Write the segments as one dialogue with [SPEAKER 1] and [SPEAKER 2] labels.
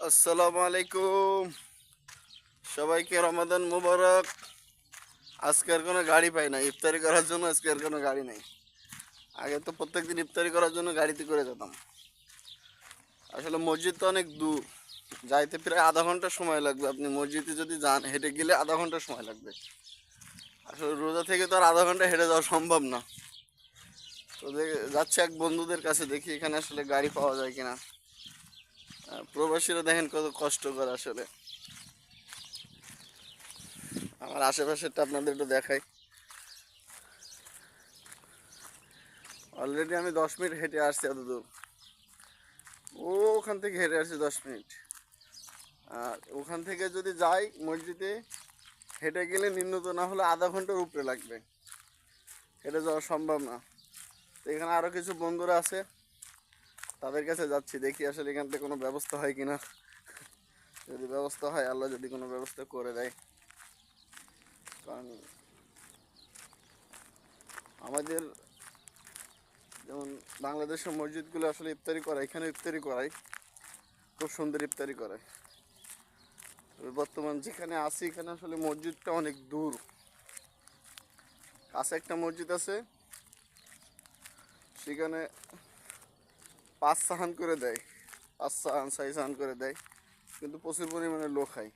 [SPEAKER 1] আসসালামু আলাইকুম, সবাইকে রমাদান মুবারক। আজকে আর কোনো গাড়ি পাই না ইফতারি করার জন্য। আজকে আর কোনো গাড়ি নেই। আগে তো প্রত্যেকদিন ইফতারি করার জন্য গাড়িতে করে যেতাম। আসলে মসজিদ তো অনেক দূর, যাইতে প্রায় আধা ঘন্টা সময় লাগবে। আপনি মসজিদে যদি যান হেঁটে গেলে আধা ঘন্টা সময় লাগবে। আসলে রোজা থেকে তো আর আধা ঘন্টা হেঁটে যাওয়া সম্ভব না। তো যাচ্ছে এক বন্ধুদের কাছে, দেখি এখানে আসলে গাড়ি পাওয়া যায় কিনা। প্রবাসীরা দেখেন কত কষ্ট করে আসলে। আমার আশেপাশেরটা আপনাদের একটু দেখাই। অলরেডি আমি 10 মিনিট হেঁটে আসছি এত দূর। ওখান থেকে হেঁটে আসছি 10 মিনিট। আর ওখান থেকে যদি যাই মসজিদে, হেঁটে গেলে নিম্নত না হলে আধা ঘন্টার উপরে লাগবে। হেঁটে যাওয়া সম্ভব না। তো এখানে আরও কিছু বন্ধুরা আছে, তাদের কাছে যাচ্ছি, দেখি আসলে এখান থেকে কোনো ব্যবস্থা হয় কিনা। যদি ব্যবস্থা হয়, আল্লাহ যদি কোনো ব্যবস্থা করে দেয়। কারণ আমাদের যেমন বাংলাদেশের মসজিদগুলো আসলে ইফতারি করায়, এখানে ইফতারি করায়, খুব সুন্দর ইফতারি করায়। বর্তমান যেখানে আছি এখানে আসলে মসজিদটা অনেক দূর। কাছে একটা মসজিদ আছে, সেখানে 5 সাহান করে দেয়, 5 সাহান 6 সাহান করে দেয়, কিন্তু প্রচুর পরিমাণে লোক হয়।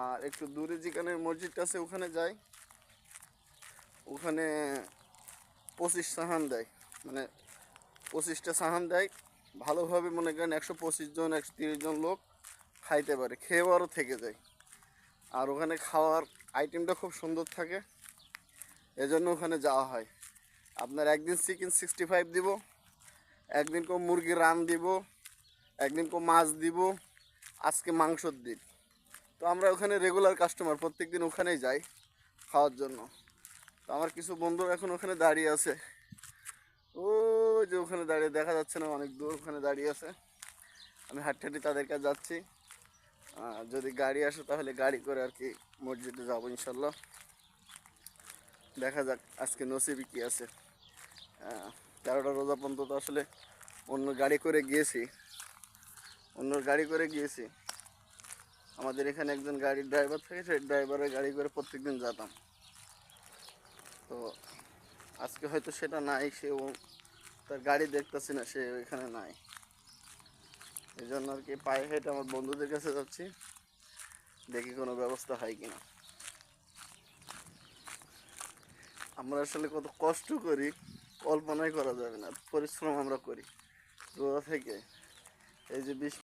[SPEAKER 1] আর একটু দূরে যেখানে মসজিদটা আছে ওখানে যাই, ওখানে 25 সাহান দেয়, মানে 25টা সাহান দেয়। ভালোভাবে মনে করেন 125 জন 130 জন লোক খাইতে পারে, খেয়েও আরও থেকে যায়। আর ওখানে খাওয়ার আইটেমটা খুব সুন্দর থাকে, এজন্য ওখানে যাওয়া হয়। আপনার একদিন চিকেন 65 দিব, একদিন কো মুরগির রান দিব, একদিন কো মাছ দিব, আজকে মাংসর দিন। তো আমরা ওখানে রেগুলার কাস্টমার, প্রত্যেক দিন ওখানেই যাই খাওয়ার জন্য। তো আমার কিছু বন্ধু এখন ওখানে দাঁড়িয়ে আছে। ও যে ওখানে দাঁড়িয়ে দেখা যাচ্ছে না, অনেক দূর ওখানে দাঁড়িয়ে আছে। আমি হাঁটি হাঁটি তাদের কাছে যাচ্ছি। যদি গাড়ি আসে তাহলে গাড়ি করে আর কি মসজিদে যাবো ইনশাল্লাহ। দেখা যাক আজকে নসিবে কি আছে। 13টা রোজা পর্যন্ত তো আসলে অন্য গাড়ি করে গিয়েছি, আমাদের এখানে একজন গাড়ির ড্রাইভার থাকে, সেই ড্রাইভারের গাড়ি করে প্রত্যেকদিন যেতাম। তো আজকে হয়তো সেটা নাই, তার গাড়ি দেখতেছি না, সে ওইখানে নাই। এই জন্য আর কি পায়ে হেঁটে আমার বন্ধুদের কাছে যাচ্ছি, দেখি কোনো ব্যবস্থা হয় কিনা। আমরা আসলে কত কষ্ট করি কল্পনাই করা যাবে না, পরিশ্রম আমরা করি রোজা থেকে। এই যে 20